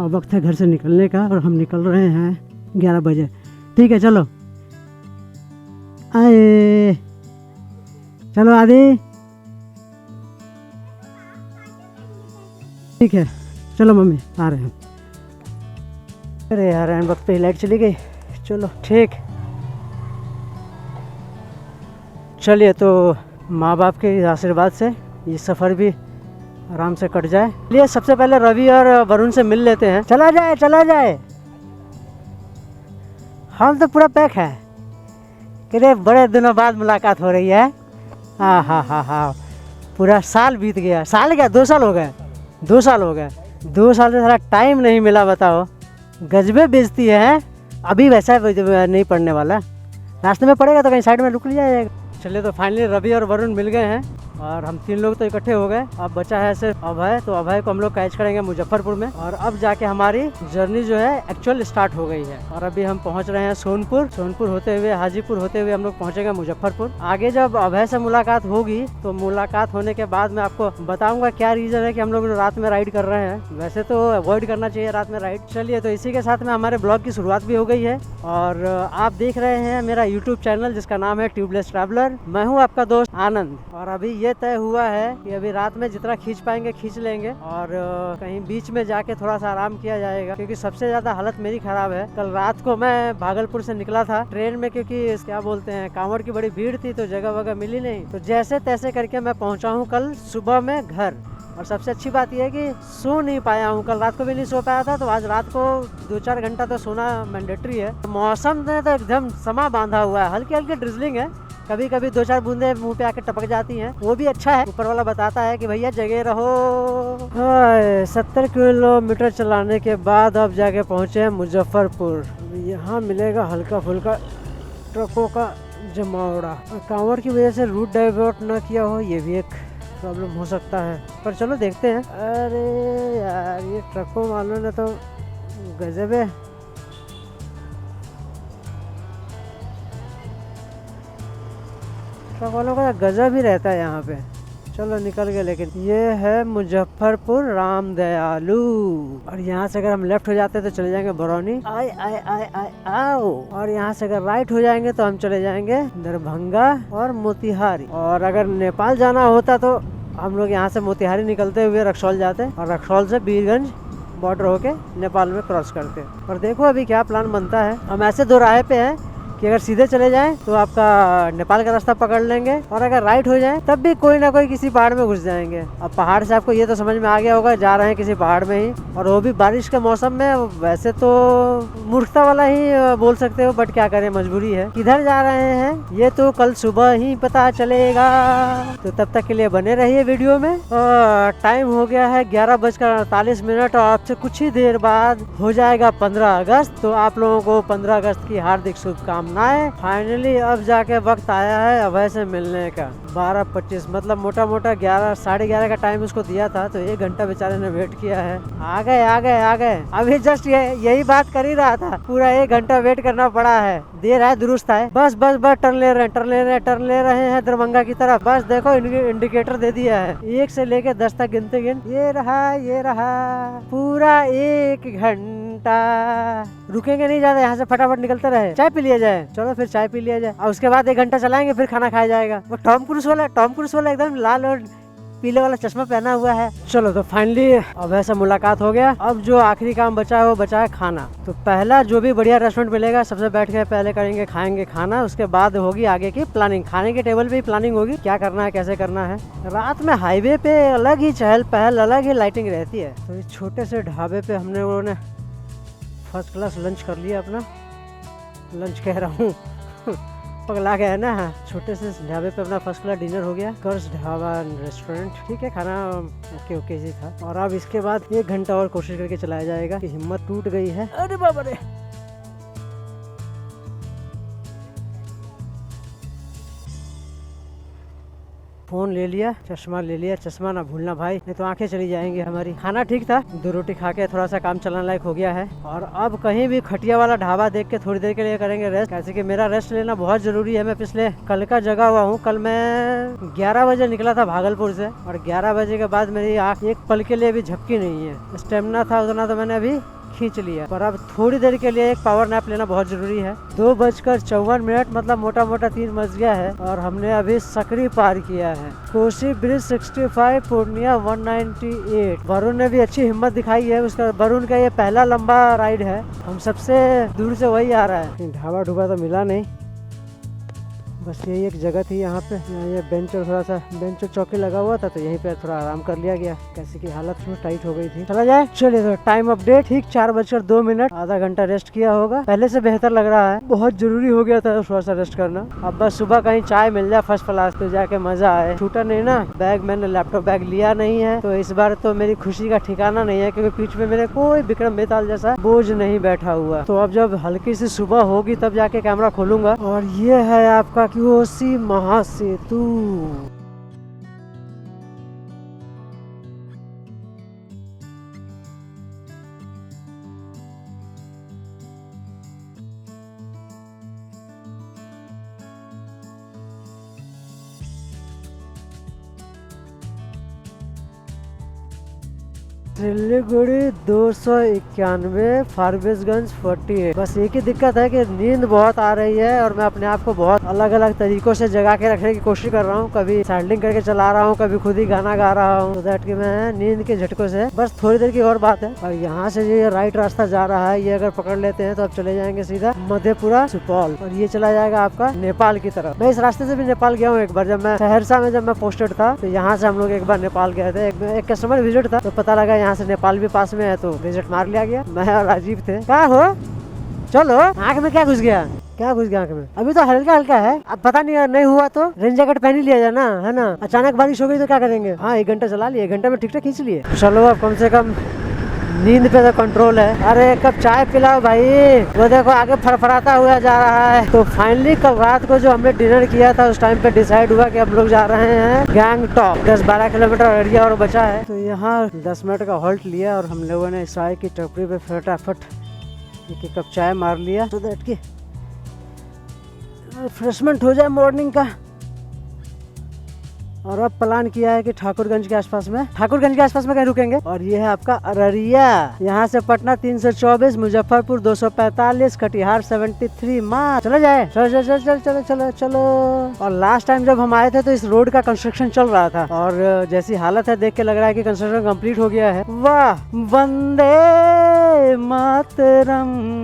अब वक्त है घर से निकलने का और हम निकल रहे हैं 11 बजे। ठीक है चलो आए, चलो आदि। ठीक है चलो मम्मी आ रहे हैं। अरे यार एन वक्त पे ही लाइट चली गई। चलो ठीक, चलिए तो माँ बाप के आशीर्वाद से ये सफ़र भी आराम से कट जाए। चलिए सबसे पहले रवि और वरुण से मिल लेते हैं। चला जाए चला जाए, हम तो पूरा पैक है। कितने बड़े दिनों बाद मुलाकात हो रही है। हाँ हाँ हाँ हाँ, पूरा साल बीत गया। साल क्या, 2 साल हो गए। 2 साल हो गए, 2 साल से सारा टाइम नहीं मिला। बताओ गजबे बेचती है। अभी वैसा नहीं पड़ने वाला, रास्ते में पड़ेगा तो कहीं साइड में रुक लिया जाएगा। चलिए तो फाइनली रवि और वरुण मिल गए हैं और हम 3 लोग तो इकट्ठे हो गए। अब बचा है सिर्फ अभय, तो अभय को हम लोग कैच करेंगे मुजफ्फरपुर में। और अब जाके हमारी जर्नी जो है एक्चुअल स्टार्ट हो गई है। और अभी हम पहुंच रहे हैं सोनपुर। सोनपुर होते हुए हाजीपुर होते हुए हम लोग पहुंचेंगे मुजफ्फरपुर। आगे जब अभय से मुलाकात होगी तो मुलाकात होने के बाद मैं आपको बताऊंगा क्या रीजन है कि हम लोग रात में राइड कर रहे हैं। वैसे तो अवॉइड करना चाहिए रात में राइड। चलिए तो इसी के साथ में हमारे ब्लॉग की शुरुआत भी हो गई है और आप देख रहे हैं मेरा यूट्यूब चैनल जिसका नाम है ट्यूबलेस ट्रैवलर। मैं हूँ आपका दोस्त आनंद। और अभी ये तय हुआ है कि अभी रात में जितना खींच पाएंगे खींच लेंगे और कहीं बीच में जाके थोड़ा सा आराम किया जाएगा, क्योंकि सबसे ज्यादा हालत मेरी खराब है। कल रात को मैं भागलपुर से निकला था ट्रेन में, क्योंकि क्या बोलते हैं कांवड़ की बड़ी भीड़ थी तो जगह वगह मिली नहीं। तो जैसे तैसे करके मैं पहुंचा हूँ कल सुबह में घर। और सबसे अच्छी बात यह है कि सो नहीं पाया हूँ, कल रात को भी नहीं सो पाया था। तो आज रात को 2-4 घंटा तो सोना मैंडेटरी है। मौसम ने तो एकदम समा बांधा हुआ है, हल्की हल्की ड्रिजलिंग है, कभी कभी 2-4 बूंदे मुंह पे आके टपक जाती हैं, वो भी अच्छा है। ऊपर वाला बताता है कि भैया जगह रहो। 70 किलोमीटर चलाने के बाद अब जाके पहुंचे हैं मुजफ्फरपुर। यहाँ मिलेगा हल्का फुल्का ट्रकों का जमावड़ा। कांवड़ की वजह से रूट डाइवर्ट ना किया हो, ये भी एक प्रॉब्लम हो सकता है, पर चलो देखते हैं। अरे यार ये ट्रकों वालों ने तो गजब है। ट्रक वालों का गजब ही रहता है यहाँ पे। चलो निकल गए। लेकिन ये है मुजफ्फरपुर राम दयालु। और यहाँ से अगर हम लेफ्ट हो जाते तो चले जाएंगे बरौनी। आए आए आए आए आओ। और यहाँ से अगर राइट हो जाएंगे तो हम चले जाएंगे दरभंगा और मोतिहारी। और अगर नेपाल जाना होता तो हम लोग यहाँ से मोतिहारी निकलते हुए रक्सौल जाते और रक्सौल से बीरगंज बॉर्डर होके नेपाल में क्रॉस करते। और देखो अभी क्या प्लान बनता है। हम ऐसे 2 राह पे हैं कि अगर सीधे चले जाएं तो आपका नेपाल का रास्ता पकड़ लेंगे, और अगर राइट हो जाएं तब भी कोई ना कोई किसी पहाड़ में घुस जाएंगे। अब पहाड़ से आपको ये तो समझ में आ गया होगा जा रहे हैं किसी पहाड़ में ही, और वो भी बारिश के मौसम में। वैसे तो मूर्खता वाला ही बोल सकते हो, बट क्या करें मजबूरी है। किधर जा रहे हैं ये तो कल सुबह ही पता चलेगा। तो तब तक के लिए बने रहिए वीडियो में। टाइम हो गया है 11:48 और आपसे कुछ ही देर बाद हो जाएगा 15 अगस्त। तो आप लोगों को 15 अगस्त की हार्दिक शुभकामनाएं। फाइनली अब जाके वक्त आया है अभय से मिलने का। 12:25 मतलब मोटा मोटा 11 साढ़े 11 का टाइम उसको दिया था, तो 1 घंटा बेचारे ने वेट किया है। आ गए आ गए आ गए। अभी जस्ट यही बात कर ही रहा था, पूरा 1 घंटा वेट करना पड़ा है। देर है दुरुस्त है। बस बस बस टर्न ले रहे हैं दरभंगा की तरफ। बस देखो इंडिकेटर दे दिया है, 1 से लेके 10 तक गिनते गिन। ये रहा पूरा 1 घंटा। रुकेंगे नहीं ज्यादा, यहाँ से फटाफट निकलते रहे। चाय पी लिया जाए। चलो फिर चाय पी लिया जाए और उसके बाद 1 घंटा चलाएंगे, फिर खाना खाया जाएगा। वो टॉम क्रूज वाला एकदम लाल और पीले वाला चश्मा पहना हुआ है। चलो तो फाइनली अभय से मुलाकात हो गया। अब जो आखिरी काम बचा है वो बचा है खाना। तो पहला जो भी बढ़िया रेस्टोरेंट मिलेगा सबसे बैठ के पहले करेंगे खाएंगे खाना, उसके बाद होगी आगे की प्लानिंग। खाने के टेबल पे ही प्लानिंग होगी, क्या करना है कैसे करना है। रात में हाईवे पे अलग ही चहल पहल, अलग ही लाइटिंग रहती है। तो इस छोटे से ढाबे पे हमने लोगों ने फर्स्ट क्लास लंच कर लिया। अपना लंच कह रहा हूँ पगला गया है ना। छोटे से ढाबे पे अपना फर्स्ट क्लास डिनर हो गया। कर्स ढाबा रेस्टोरेंट, ठीक है, खाना ओके जी था। और अब इसके बाद 1 घंटा और कोशिश करके चलाया जाएगा कि हिम्मत टूट गई है। अरे बाबा रे। फोन ले लिया, चश्मा ले लिया, चश्मा ना भूलना भाई, नहीं तो आंखें चली जाएंगी हमारी। खाना ठीक था, 2 रोटी खा के थोड़ा सा काम चलाने लायक हो गया है। और अब कहीं भी खटिया वाला ढाबा देख के थोड़ी देर के लिए करेंगे रेस्ट, कैसे कि मेरा रेस्ट लेना बहुत जरूरी है। मैं पिछले कल का जगा हुआ हूँ। कल मैं 11 बजे निकला था भागलपुर से, और 11 बजे के बाद मेरी आँख एक पल के लिए भी झपकी नहीं है। स्टेमिना था उतना तो मैंने अभी खींच लिया, पर अब थोड़ी देर के लिए एक पावर नैप लेना बहुत जरूरी है। 2:54 मतलब मोटा मोटा 3 बज गया है और हमने अभी सकरी पार किया है। कोसी ब्रिज 65, पूर्णिया 198। वरुण ने भी अच्छी हिम्मत दिखाई है, उसका वरुण का ये पहला लंबा राइड है, हम सबसे दूर से वही आ रहा है। ढाबा ढूबा तो मिला नहीं, बस यही एक जगह थी यहाँ पे, यहाँ ये बेंच और थोड़ा सा बेंच और चौकी लगा हुआ था, तो यहीं पे थोड़ा आराम कर लिया गया। कैसे की हालत थोड़ी टाइट हो गई थी। चला जाए, चलिए। तो टाइम अपडेट, ठीक 4:02, आधा घंटा रेस्ट किया होगा, पहले से बेहतर लग रहा है। बहुत जरूरी हो गया था थोड़ा सा रेस्ट करना। अब बस सुबह कहीं चाय मिल जाए फर्स्ट क्लास तो जाके मजा आए। छूटा नहीं ना बैग, मैंने लैपटॉप बैग लिया नहीं है, तो इस बार तो मेरी खुशी का ठिकाना नहीं है, क्योंकि पीठ में मेरे कोई विक्रम बेताल जैसा बोझ नहीं बैठा हुआ। तो अब जब हल्की सी सुबह होगी तब जाके कैमरा खोलूंगा। और ये है आपका कोसी महासेतु। सिलीगुड़ी 291, फारबिसगंज 48। बस एक ही दिक्कत है कि नींद बहुत आ रही है और मैं अपने आप को बहुत अलग अलग तरीकों से जगा के रखने की कोशिश कर रहा हूँ। कभी सैंडलिंग करके चला रहा हूँ, कभी खुद ही गाना गा रहा हूँ, तो दैट कि मैं नींद के झटकों से बस थोड़ी देर की और बात है। और यहाँ से ये राइट रास्ता जा रहा है, ये अगर पकड़ लेते हैं तो अब चले जाएंगे सीधा मधेपुरा सुपौल, और ये चला जाएगा आपका नेपाल की तरफ। मैं इस रास्ते से भी नेपाल गया हूँ एक बार, जब मैं सहरसा में जब मैं पोस्टेड था, तो यहाँ से हम लोग एक बार नेपाल गए थे। एक कस्टमर विजिट था, तो पता लगा यहाँ से नेपाल भी पास में है, तो विजिट मार लिया गया। मैं और राजीव थे। क्या हो, चलो। आंख में क्या घुस गया? क्या घुस गया आंख में? अभी तो हल्का हल्का है, अब पता नहीं हुआ तो रेन जैकेट पहन ही लिया जाए ना, है ना। अचानक बारिश हो गई तो क्या करेंगे? हाँ, 1 घंटा चला लिए, 1 घंटे में ठीक ठाक खींच लिए। चलो अब कम से कम नींद पे तो कंट्रोल है। अरे एक कप चाय पिलाओ भाई, वो देखो आगे फड़फड़ाता हुआ जा रहा है। तो फाइनली कल रात को जो हमने डिनर किया था उस टाइम पे डिसाइड हुआ कि हम लोग जा रहे हैं गैंगटॉक। 10-12 किलोमीटर एरिया और बचा है, तो यहाँ 10 मिनट का हॉल्ट लिया और हम लोगों ने चाय की टपरी पे फटाफट एक कप चाय मार लिया, तो दैट की रिफ्रेशमेंट हो जाए मॉर्निंग का। और अब प्लान किया है कि ठाकुरगंज के आसपास में कहीं रुकेंगे। और ये है आपका अररिया, यहाँ से पटना 324, मुजफ्फरपुर 245, कटिहार 73। माँ चलो जाए, चलो चलो चलो चलो चलो चलो। और लास्ट टाइम जब हम आए थे तो इस रोड का कंस्ट्रक्शन चल रहा था, और जैसी हालत है देख के लग रहा है कि कंस्ट्रक्शन कंप्लीट हो गया है। वाह, वंदे मातरम।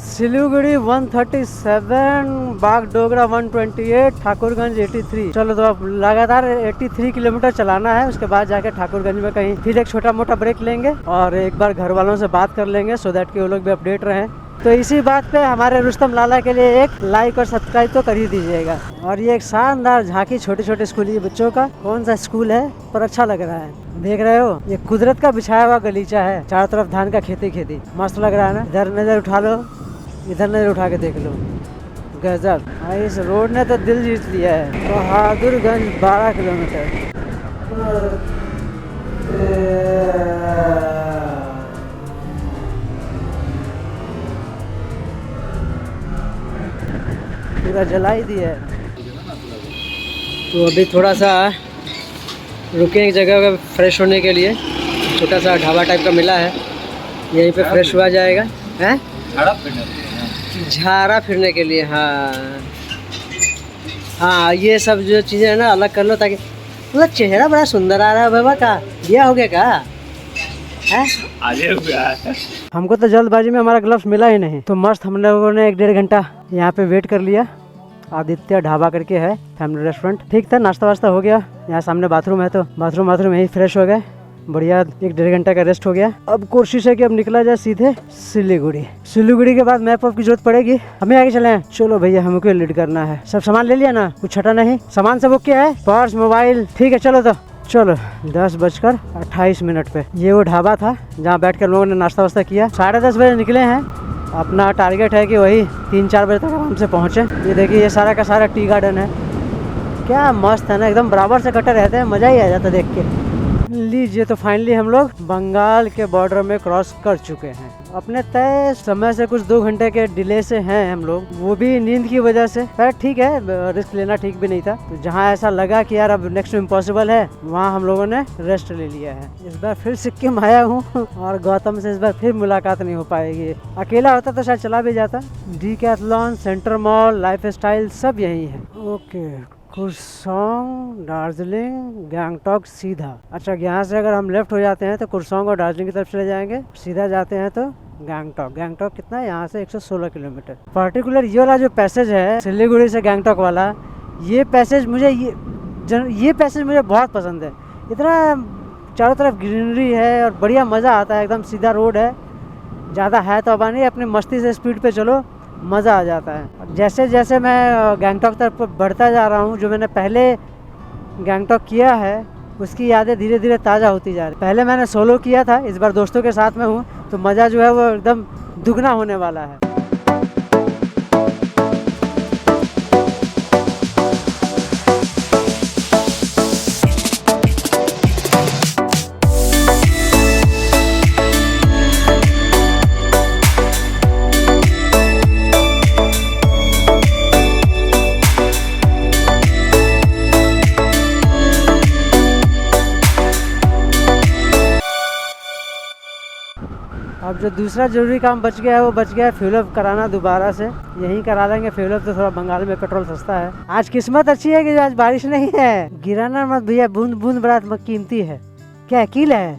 सिलीगुड़ी 137, बागडोगरा 128, ठाकुरगंज 83। चलो तो अब लगातार 83 किलोमीटर चलाना है, उसके बाद जाके ठाकुरगंज में कहीं फिर एक छोटा मोटा ब्रेक लेंगे और एक बार घर वालों से बात कर लेंगे, सो दैट कि वो लोग भी अपडेट रहें। तो इसी बात पे हमारे रुस्तम लाला के लिए एक लाइक और सब्सक्राइब तो कर ही दीजिएगा। और ये एक शानदार झांकी छोटे छोटे स्कूली बच्चों का, कौन सा स्कूल है पर अच्छा लग रहा है। देख रहे हो, ये कुदरत का बिछाया हुआ गलीचा है, चारों तरफ धान का खेती, मस्त लग रहा है ना। इधर नजर उठा लो, इधर नजर उठा के देख लो, गजब। इस रोड ने तो दिल जीत लिया है। बहादुरगंज 12 किलोमीटर। पूरा जला ही दिया है। तो अभी थोड़ा सा रुके एक जगह पे फ्रेश होने के लिए, छोटा सा ढाबा टाइप का मिला है, यहीं पे फ्रेश हुआ जाएगा। हैं? झाड़ा फिरने के लिए। हाँ, ये सब जो चीज़ें है ना अलग कर लो, ताकि मतलब चेहरा बड़ा सुंदर आ रहा है। बाबा का यह हो गया, का है आगे हो गया। हमको तो जल्दबाजी में हमारा ग्लव्स मिला ही नहीं, तो मस्त हम लोगों ने 1-1.5 घंटा यहाँ पे वेट कर लिया। आदित्य ढाबा करके है, फैमिली रेस्टोरेंट। ठीक था, नाश्ता वास्ता हो गया। यहाँ सामने बाथरूम है, तो बाथरूम यही फ्रेश हो गए, बढ़िया। 1-1.5 घंटा का रेस्ट हो गया। अब कोशिश है कि अब निकला जाए सीधे सिलीगुड़ी के बाद मैप की जरूरत पड़ेगी। हमें आगे चले। चलो भैया, हमको लीड करना है। सब सामान ले लिया ना, कुछ छटा नहीं। सामान सब ओके है, पर्स मोबाइल ठीक है। चलो 10:28 पे ये वो ढाबा था जहाँ बैठ कर लोगों ने नाश्ता वास्ता किया। 10:30 बजे निकले हैं। अपना टारगेट है कि वही 3-4 बजे तक आराम से पहुँचे। ये देखिए, ये सारा का सारा टी गार्डन है, क्या मस्त है ना, एकदम बराबर से कटे रहते हैं, मजा ही आ जाता देख के। लीजिए, तो फाइनली हम लोग बंगाल के बॉर्डर में क्रॉस कर चुके हैं। अपने तय समय से कुछ 2 घंटे के डिले से हैं हम लोग, वो भी नींद की वजह से। पर ठीक है, रिस्क लेना ठीक भी नहीं था। तो जहाँ ऐसा लगा कि यार अब नेक्स्ट इम्पॉसिबल है, वहाँ हम लोगों ने रेस्ट ले लिया है। इस बार फिर सिक्किम आया हूँ और गौतम से इस बार फिर मुलाकात नहीं हो पाएगी। अकेला होता तो शायद चला भी जाता। Decathlon, centre mall, life style सब यही है। ओके, कुरसोंग, दार्जिलिंग, गैंगटॉक सीधा। अच्छा, यहाँ से अगर हम लेफ्ट हो जाते हैं तो कुरसोंग और दार्जिलिंग की तरफ चले जाएंगे। सीधा जाते हैं तो गैंगटॉक। गैंगटॉक कितना है यहाँ से? 116 किलोमीटर। पर्टिकुलर ये वाला जो पैसेज है सिलीगुड़ी से गैंगटॉक वाला, ये पैसेज मुझे बहुत पसंद है। इतना चारों तरफ ग्रीनरी है और बढ़िया मज़ा आता है। एकदम सीधा रोड है, ज़्यादा है तो अब नहीं, अपनी मस्ती से स्पीड पे चलो, मज़ा आ जाता है। जैसे जैसे मैं गैंगटॉक तरफ बढ़ता जा रहा हूँ, जो मैंने पहले गैंगटॉक किया है उसकी यादें धीरे धीरे ताज़ा होती जा रही। पहले मैंने सोलो किया था, इस बार दोस्तों के साथ में हूँ, तो मज़ा जो है वो एकदम दुगना होने वाला है। अब जो दूसरा जरूरी काम बच गया है वो बच गया है फ्यूल अप कराना दोबारा से। यहीं करा लेंगे फ्यूल अप, तो थोड़ा बंगाल में पेट्रोल सस्ता है। आज किस्मत अच्छी है कि आज बारिश नहीं है। गिराना मत भैया, बूंद बूंद बड़ा कीमती है। क्या कील है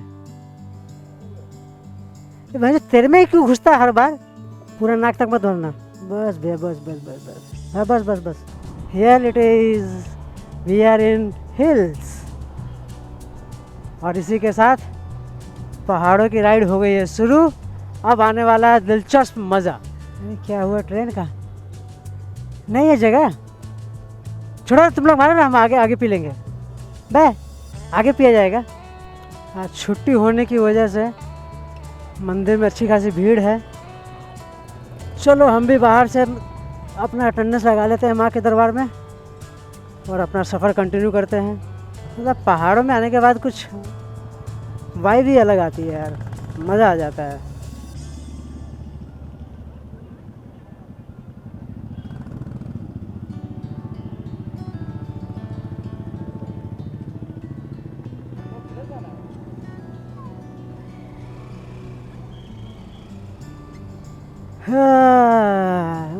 भैया, तेरे में ही क्यों घुसता है हर बार? पूरा नाक तक मत भरना। बस भैया, बस बस बस बस, हाँ बस बस बस। Here it is, we are in hills. और इसी के साथ पहाड़ों की राइड हो गई है शुरू। अब आने वाला है दिलचस्प मज़ा। क्या हुआ, ट्रेन का नहीं है जगह? छोड़ो, तुम लोग मारो ना, हम आगे आगे पी लेंगे। बे आगे पिया जाएगा। आज छुट्टी होने की वजह से मंदिर में अच्छी खासी भीड़ है। चलो हम भी बाहर से अपना अटेंडेंस लगा लेते हैं माँ के दरबार में और अपना सफ़र कंटिन्यू करते हैं। मतलब पहाड़ों में आने के बाद कुछ वाइब ही अलग आती है यार, मज़ा आ जाता है।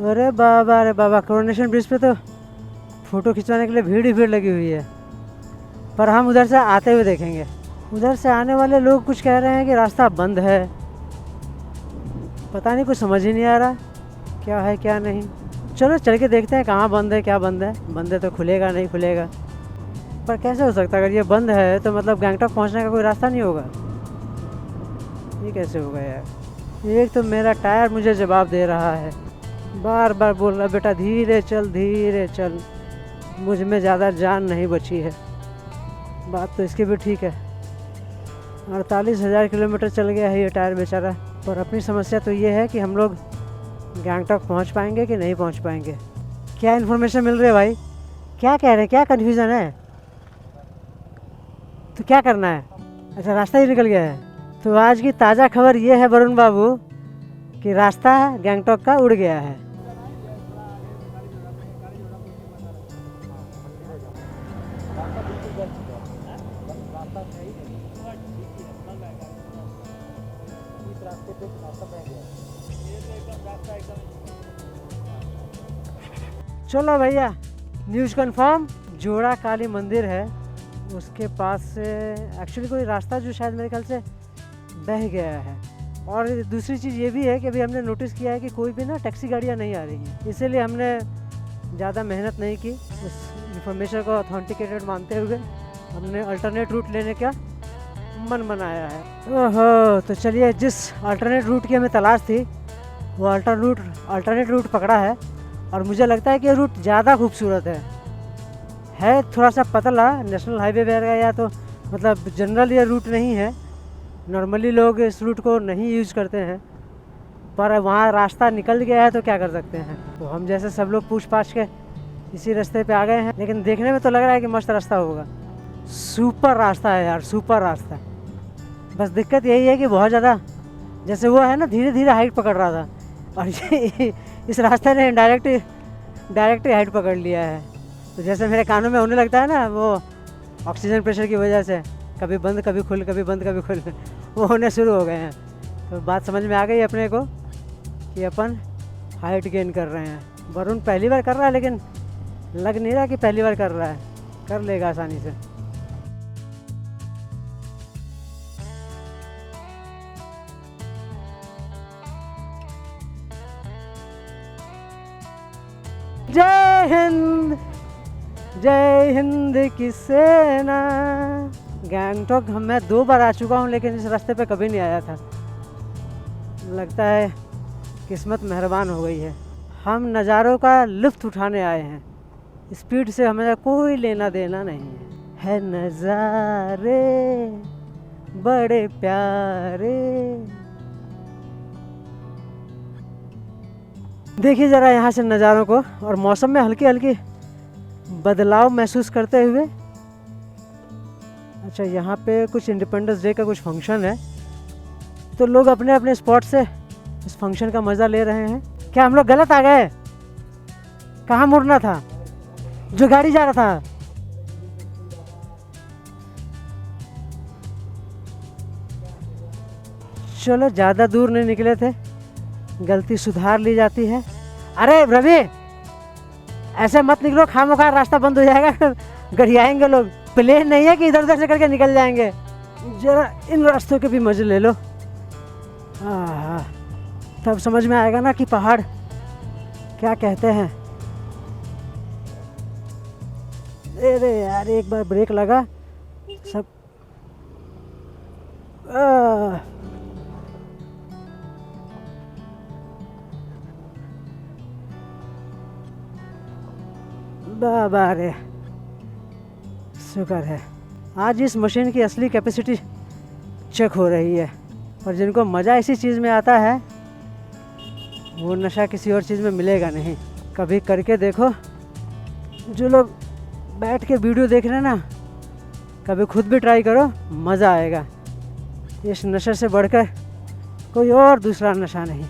अरे बाबा, अरे बाबा, कोरोनेशन ब्रिज पे तो फ़ोटो खिंचवाने के लिए भीड़ ही भीड़ लगी हुई है। पर हम उधर से आते हुए देखेंगे। उधर से आने वाले लोग कुछ कह रहे हैं कि रास्ता बंद है। पता नहीं, कुछ समझ ही नहीं आ रहा क्या है क्या नहीं। चलो चल के देखते हैं कहाँ बंद है, क्या बंद है। बंद है तो खुलेगा, नहीं खुलेगा। पर कैसे हो सकता है? अगर ये बंद है तो मतलब गैंगटॉक पहुँचने का कोई रास्ता नहीं होगा। ये कैसे होगा यार? एक तो मेरा टायर मुझे जवाब दे रहा है, बार बार बोल रहा बेटा धीरे चल धीरे चल। मुझ में ज़्यादा जान नहीं बची है। बात तो इसकी भी ठीक है। 48,000 किलोमीटर चल गया है ये टायर बेचारा। पर अपनी समस्या तो ये है कि हम लोग गैंगटॉक पहुंच पाएंगे कि नहीं पहुंच पाएंगे। क्या इन्फॉर्मेशन मिल रही है भाई? क्या कह रहे हैं? क्या कन्फ्यूज़न है? तो क्या करना है? अच्छा, रास्ता ही निकल गया है। तो आज की ताज़ा खबर ये है वरुण बाबू कि रास्ता गैंगटॉक का उड़ गया है। चलो भैया, न्यूज़ कंफर्म। जोड़ा काली मंदिर है, उसके पास से एक्चुअली कोई रास्ता जो शायद मेरे ख्याल से बह गया है। और दूसरी चीज़ ये भी है कि अभी हमने नोटिस किया है कि कोई भी ना टैक्सी गाड़ियाँ नहीं आ रही हैं, इसीलिए हमने ज़्यादा मेहनत नहीं की। उस इन्फॉर्मेशन को ऑथेंटिकेटेड मानते हुए हमने अल्टरनेट रूट लेने का मन बनाया है। ओहो, तो चलिए, जिस अल्टरनेट रूट की हमें तलाश थी वो अल्टरनेट रूट पकड़ा है। और मुझे लगता है कि ये रूट ज़्यादा खूबसूरत है थोड़ा सा पतला, नेशनल हाईवे वगैरह या तो मतलब जनरल ये रूट नहीं है। नॉर्मली लोग इस रूट को नहीं यूज़ करते हैं, पर वहाँ रास्ता निकल गया है तो क्या कर सकते हैं। तो हम जैसे सब लोग पूछ पाछ के इसी रास्ते पे आ गए हैं। लेकिन देखने में तो लग रहा है कि मस्त रास्ता होगा। सुपर रास्ता है यार, सुपर रास्ता। बस दिक्कत यही है कि बहुत ज़्यादा, जैसे वो है ना, धीरे धीरे हाइट पकड़ रहा था, और ये इस रास्ते ने डायरेक्ट हाइट पकड़ लिया है। तो जैसे मेरे कानों में होने लगता है ना, वो ऑक्सीजन प्रेशर की वजह से कभी बंद कभी खुल, कभी बंद कभी खुल, वो होने शुरू हो गए हैं। तो बात समझ में आ गई अपने को कि अपन हाइट गेन कर रहे हैं। वरुण पहली बार कर रहा है, लेकिन लग नहीं रहा कि पहली बार कर रहा है, कर लेगा आसानी से। जय हिंद की सेना। गैंगटॉक मैं 2 बार आ चुका हूँ, लेकिन इस रास्ते पे कभी नहीं आया था। लगता है किस्मत मेहरबान हो गई है। हम नज़ारों का लुत्फ़ उठाने आए हैं, स्पीड से हमें कोई लेना देना नहीं है नज़ारे बड़े प्यारे। देखिए ज़रा यहाँ से नज़ारों को, और मौसम में हल्की हल्की बदलाव महसूस करते हुए। अच्छा, यहाँ पे कुछ इंडिपेंडेंस डे का कुछ फंक्शन है, तो लोग अपने अपने स्पॉट से इस फंक्शन का मज़ा ले रहे हैं। क्या हम लोग गलत आ गए? कहाँ मुड़ना था? जो गाड़ी जा रहा था। चलो, ज़्यादा दूर नहीं निकले थे, गलती सुधार ली जाती है। अरे रवि, ऐसे मत निकलो, खामोखा रास्ता बंद हो जाएगा, गरियाएंगे लोग। प्लेन नहीं है कि इधर उधर से करके निकल जाएंगे। जरा इन रास्तों के भी मजे ले लो। तब समझ में आएगा ना कि पहाड़ क्या कहते हैं। अरे यार, एक बार ब्रेक लगा सब। बाबा रे, शुक्र है आज इस मशीन की असली कैपेसिटी चेक हो रही है। और जिनको मज़ा इसी चीज़ में आता है, वो नशा किसी और चीज़ में मिलेगा नहीं। कभी करके देखो। जो लोग बैठ के वीडियो देख रहे हैं ना, कभी खुद भी ट्राई करो, मज़ा आएगा। इस नशे से बढ़कर कोई और दूसरा नशा नहीं।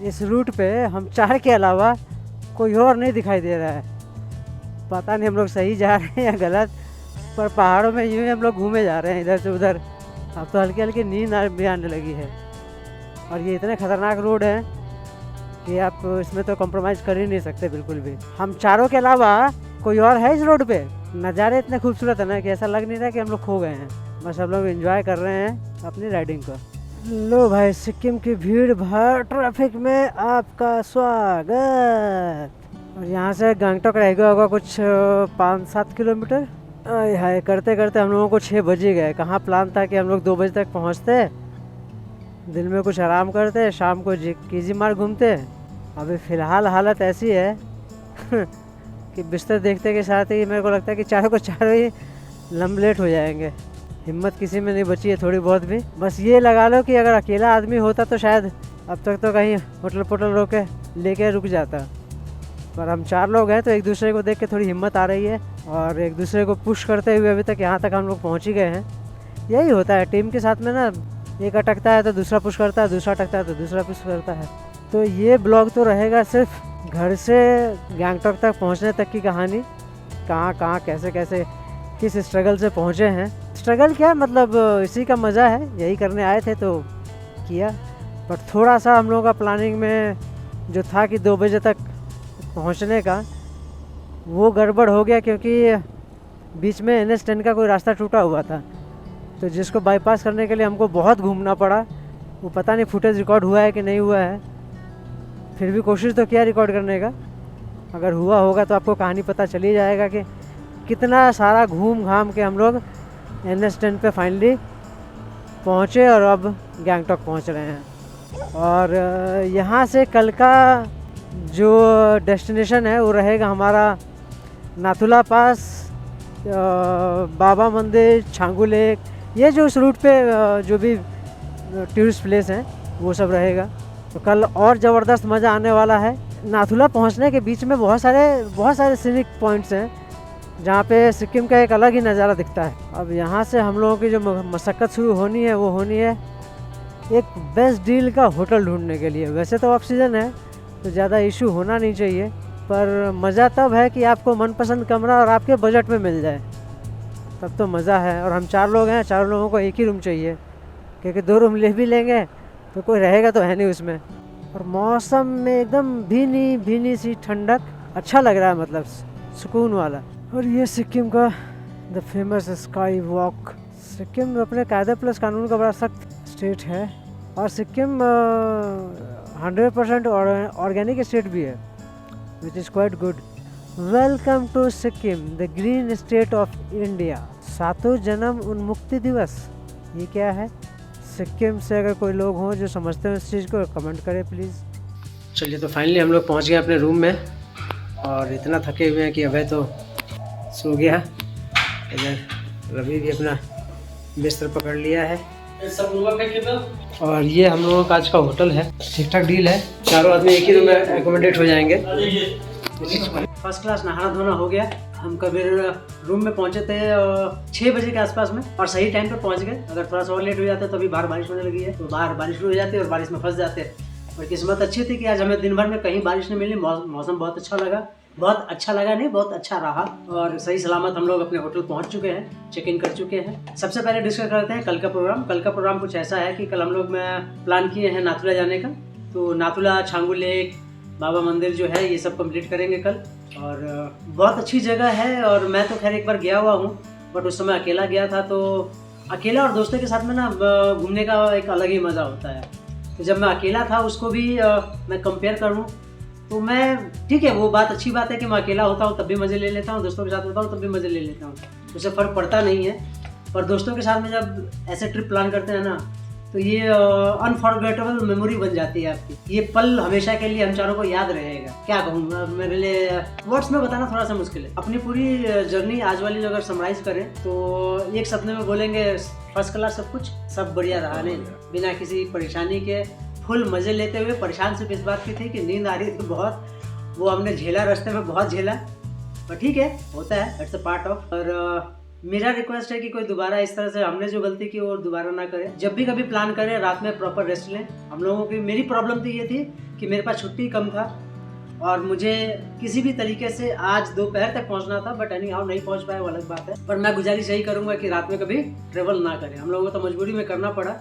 इस रूट पे हम 4 के अलावा कोई और नहीं दिखाई दे रहा है। पता नहीं हम लोग सही जा रहे हैं या गलत, पर पहाड़ों में यूँ ही हम लोग घूमे जा रहे हैं इधर से उधर। अब तो हल्की हल्की नींद भी आने लगी है। और ये इतने ख़तरनाक रोड है कि आप इसमें तो कॉम्प्रोमाइज़ कर ही नहीं सकते बिल्कुल भी। हम चारों के अलावा कोई और है इस रोड पे। नज़ारे इतने खूबसूरत है ना कि ऐसा लग नहीं रहा कि हम लोग खो गए हैं। बस हम लोग एंजॉय कर रहे हैं अपनी राइडिंग को। लो भाई, सिक्किम की भीड़ भाड़ ट्रैफिक में आपका स्वागत। और यहाँ से गंगटोक रह गया होगा कुछ 5-7 किलोमीटर। आय हाय, करते करते हम लोगों को 6 बज ही गए। कहाँ प्लान था कि हम लोग 2 बजे तक पहुँचते, दिन में कुछ आराम करते, शाम को कीजी मार घूमते। अभी फ़िलहाल हालत ऐसी है कि बिस्तर देखते के साथ ही मेरे को लगता है कि चारों को चारों ही लेट हो जाएंगे। हिम्मत किसी में नहीं बची है थोड़ी बहुत भी। बस ये लगा लो कि अगर अकेला आदमी होता तो शायद अब तक तो कहीं होटल रोके लेके रुक जाता। पर हम 4 लोग हैं, तो एक दूसरे को देख के थोड़ी हिम्मत आ रही है, और एक दूसरे को पुश करते हुए अभी तक यहाँ तक हम लोग पहुँच ही गए हैं। यही होता है टीम के साथ में ना, एक अटकता है तो दूसरा पुश करता है, दूसरा अटकता है तो दूसरा पुश करता है। तो ये ब्लॉग तो रहेगा सिर्फ घर से गंगटोक तक पहुँचने तक की कहानी। कहाँ कैसे किस स्ट्रगल से पहुँचे हैं। स्ट्रगल क्या, मतलब इसी का मज़ा है, यही करने आए थे तो किया। बट थोड़ा सा हम लोगों का प्लानिंग में जो था कि 2 बजे तक पहुंचने का, वो गड़बड़ हो गया, क्योंकि बीच में NH10 का कोई रास्ता टूटा हुआ था, तो जिसको बाईपास करने के लिए हमको बहुत घूमना पड़ा। वो पता नहीं फुटेज रिकॉर्ड हुआ है कि नहीं हुआ है, फिर भी कोशिश तो किया रिकॉर्ड करने का। अगर हुआ होगा तो आपको कहानी पता चली जाएगा कि कितना सारा घूम घाम के हम लोग NH10 पे फाइनली पहुँचे और अब गंगटोक पहुँच रहे हैं। और यहाँ से कल का जो डेस्टिनेशन है वो रहेगा हमारा नाथुला पास, बाबा मंदिर, छांगू लेक, ये जो इस रूट पे जो भी टूरिस्ट प्लेस हैं वो सब रहेगा। तो कल और ज़बरदस्त मज़ा आने वाला है। नाथुला पहुंचने के बीच में बहुत सारे सीनिक पॉइंट्स हैं, जहाँ पे सिक्किम का एक अलग ही नज़ारा दिखता है। अब यहाँ से हम लोगों की जो मशक्क़त शुरू होनी है वो होनी है एक बेस्ट डील का होटल ढूंढने के लिए। वैसे तो ऑफ सीज़न है तो ज़्यादा इशू होना नहीं चाहिए, पर मज़ा तब है कि आपको मनपसंद कमरा और आपके बजट में मिल जाए, तब तो मज़ा है। और हम 4 लोग हैं, 4 लोगों को एक ही रूम चाहिए, क्योंकि 2 रूम ले भी लेंगे तो कोई रहेगा तो है नहीं उसमें। और मौसम में एकदम भीनी भीनी सी ठंडक, अच्छा लग रहा है, मतलब सुकून वाला। और ये सिक्किम का the famous sky walk. Sikkim अपने कायदे प्लस कानून का बड़ा सख्त स्टेट है, और सिक्किम 100% ऑर्गेनिक स्टेट भी है, which is quite good. Welcome to Sikkim, the green state of India. 7वां जन्म उन्मुक्ति दिवस, ये क्या है? सिक्किम से अगर कोई लोग हों जो समझते हो इस चीज़ को, कमेंट करें प्लीज़। चलिए, तो फाइनली हम लोग पहुंच गए अपने रूम में, और इतना थके हुए हैं कि अभय तो सो गया। इधर रवि भी अपना बिस्तर पकड़ लिया है। और ये हम लोगों का आज का होटल है, ठीक ठाक डील है। 4 आदमी एक ही रूम में एकोमोडेट हो जाएंगे। फर्स्ट क्लास नहाना धोना हो गया। हम कभी रूम में पहुंचे थे 6 बजे के आसपास में, और सही टाइम पे पहुंच गए। अगर थोड़ा सा और लेट हो जाता तो अभी बाहर बारिश होने लगी है, तो बाहर बारिश शुरू हो जाती है और बारिश में फंस जाते हैं। और किस्मत अच्छी थी कि आज हमें दिन भर में कहीं बारिश नहीं मिली। मौसम बहुत अच्छा लगा, बहुत अच्छा लगा नहीं, बहुत अच्छा रहा, और सही सलामत हम लोग अपने होटल पहुंच चुके हैं, चेक इन कर चुके हैं। सबसे पहले डिस्कस करते हैं कल का प्रोग्राम। कल का प्रोग्राम कुछ ऐसा है कि कल हम लोग में प्लान किए हैं नाथुला जाने का। तो नाथुला, छांगू लेक, बाबा मंदिर जो है, ये सब कंप्लीट करेंगे कल। और बहुत अच्छी जगह है, और मैं तो खैर एक बार गया हुआ हूँ, बट उस समय अकेला गया था। तो अकेला और दोस्तों के साथ में ना घूमने का एक अलग ही मज़ा होता है। तो जब मैं अकेला था उसको भी मैं कंपेयर करूँ तो मैं, ठीक है, वो बात अच्छी बात है कि मैं अकेला होता हूँ तब भी मज़े ले लेता हूँ, दोस्तों के साथ होता हूँ तब भी मज़े ले लेता हूँ, उससे फ़र्क पड़ता नहीं है। पर दोस्तों के साथ में जब ऐसे ट्रिप प्लान करते हैं ना, तो ये अनफॉरगेटेबल मेमोरी बन जाती है आपकी। ये पल हमेशा के लिए हम चारों को याद रहेगा। क्या कहूँ, मेरे लिए वर्ड्स में बताना थोड़ा सा मुश्किल है। अपनी पूरी जर्नी आज वाली जो अगर समराइज करें तो एक शब्द में बोलेंगे, फर्स्ट क्लास सब कुछ, सब बढ़िया रहा। नहीं, बिना किसी परेशानी के फुल मज़े लेते हुए। परेशान सिर्फ इस बात की थी कि नींद आ रही थी बहुत, वो हमने झेला, रास्ते में बहुत झेला, पर ठीक है, होता है, इट्स अ पार्ट ऑफ। और मेरा रिक्वेस्ट है कि कोई दोबारा इस तरह से हमने जो गलती की वो दोबारा ना करे। जब भी कभी प्लान करें रात में प्रॉपर रेस्ट लें। हम लोगों की, मेरी प्रॉब्लम तो ये थी कि मेरे पास छुट्टी कम था, और मुझे किसी भी तरीके से आज दोपहर तक पहुंचना था, बट एनी हाउ नहीं पहुंच पाया, वो अलग बात है। पर मैं गुजारिश यही करूंगा कि रात में कभी ट्रेवल ना करें। हम लोगों को तो मजबूरी में करना पड़ा,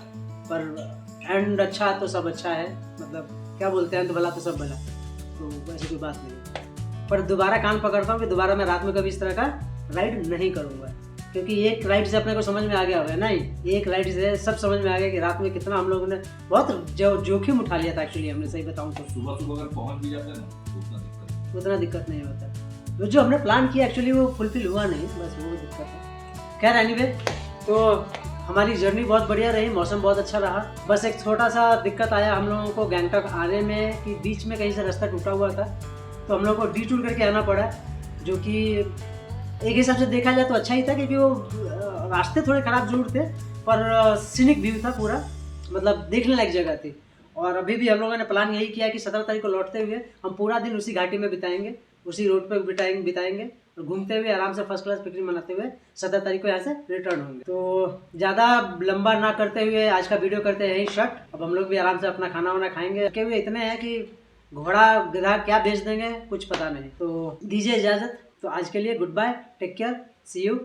पर एंड अच्छा तो सब अच्छा है, मतलब क्या बोलते हैं, तो भला तो सब भला, तो ऐसी कोई बात नहीं। पर दोबारा कान पकड़ता हूँ कि दोबारा मैं रात में कभी इस तरह का राइड नहीं करूँगा, क्योंकि एक राइड से अपने को समझ में आ गया होगा, नहीं, एक राइड से सब समझ में आ गया कि रात में कितना हम लोगों ने बहुत जोखिम उठा लिया था। एक्चुअली हमने, सही बताऊँ तो सुबह अगर पहुंच भी जाता है ना तो उतना दिक्कत नहीं होता। जो हमने प्लान किया एक्चुअली वो फुलफिल हुआ नहीं, बस वो दिक्कत है। खैर एनीवे, तो हमारी जर्नी बहुत बढ़िया रही, मौसम बहुत अच्छा रहा। बस एक छोटा सा दिक्कत आया हम लोगों को गैंगटॉक आने में, कि बीच में कहीं से रास्ता टूटा हुआ था, तो हम लोगों को डिटूर करके आना पड़ा, जो कि एक हिसाब से देखा जाए तो अच्छा ही था, क्योंकि वो रास्ते थोड़े ख़राब जरूर थे, पर सीनिक व्यू था पूरा, मतलब देखने लायक जगह थी। और अभी भी हम लोगों ने प्लान यही किया कि 17 तारीख को लौटते हुए हम पूरा दिन उसी घाटी में बिताएंगे, उसी रोड पे बिताएंगे, और घूमते हुए आराम से फर्स्ट क्लास पिकनिक मनाते हुए 17 तारीख को यहाँ से रिटर्न होंगे। तो ज़्यादा लंबा ना करते हुए आज का वीडियो करते हैं यही शॉर्ट। अब हम लोग भी आराम से अपना खाना वाना खाएंगे, के हुए इतने हैं कि घोड़ा गधा क्या बेच देंगे कुछ पता नहीं। तो दीजिए इजाज़त, तो आज के लिए goodbye, take care, see you.